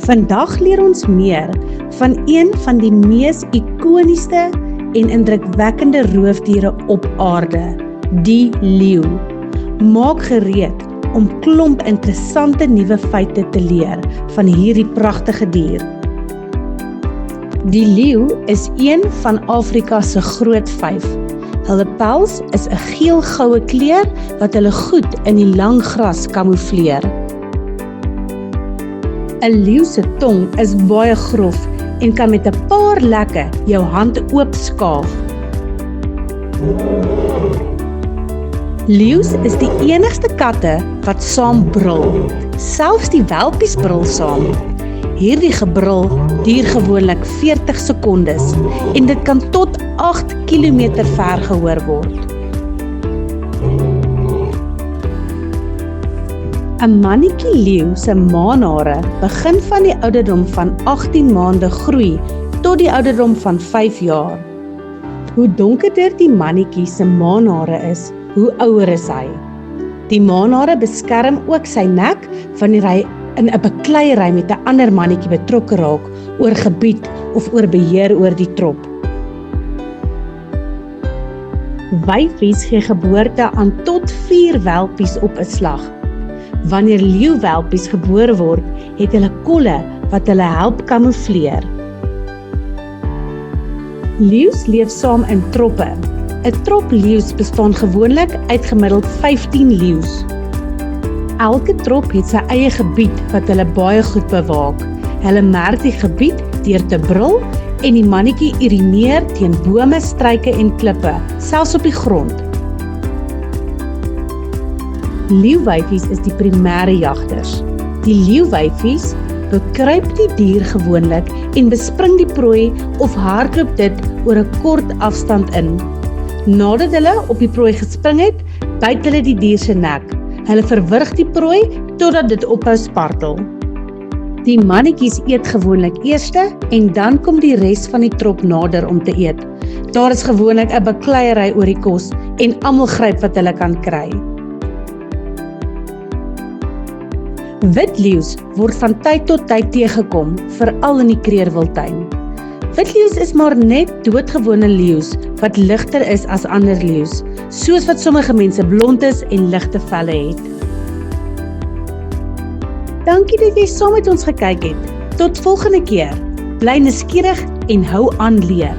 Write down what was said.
Vandag leer ons meer van een van die mees ikoniese en indrukwekkende roofdiere op aarde, die leeu. Maak gereed om klomp interessante nuwe feite te leer van hierdie pragtige dier. Die leeu is een van Afrika se groot vyf. Hulle pels is 'n geel-goue kleur wat hulle goed in die lang gras kamoufleer. 'n Leeu se tong is baie grof en kan met 'n paar lekke jou hand oopskaaf. Leeu's is die enigste katte wat saam brul. Selfs die welpies brul saam. Hierdie gebrul duur gewoonlik 40 sekondes en dit kan tot 8 kilometer ver gehoor word. 'n mannetjie leeu se maanhare begin van die ouderdom van 18 maande groei tot die ouderdom van 5 jaar. Hoe donkerder die mannetjie se maanhare is, hoe ouer is hy. Die maanhare beskerm ook sy nek wanneer hy in 'n bekleierery met 'n ander mannetjie betrokke raak oor gebied of oor beheer oor die trop. Wyfies gee geboorte aan tot 4 welpies op 'n slag. Wanneer leeuwelpies gebore word, het hulle kolle wat hulle help kamoufleer. Leeu's leef saam in troppe. 'n Trop leeu's bestaan gewoonlik uit gemiddeld 15 leeu's. Elke trop het sy eie gebied wat hulle baie goed bewaak. Hulle merk die gebied deur te brul en die mannetjie urineer teen bome, struike en klippe, selfs op die grond. Leeuwyfies is die primêre jagters. Die leeuwyfies bekruip die dier gewoonlik en bespring die prooi of hardloop dit oor 'n kort afstand in. Nadat hulle op die prooi gespring het, byt hulle die dier se nek. Hulle verwrig die prooi totdat dit ophou spartel. Die mannetjies eet gewoonlik eerste en dan kom die res van die trop nader om te eet. Daar is gewoonlik 'n bekleierery oor die kos en almal gryp wat hulle kan kry. Witleeu's word van tyd tot tyd teëgekom, veral in die kreerwiltuin. Witleeu's is maar net doodgewone leeu's wat ligter is as ander leeu's, soos wat sommige mense blond is en ligte velle het. Dankie dat jy saam met ons gekyk het. Tot volgende keer. Bly nuuskierig en hou aan leer.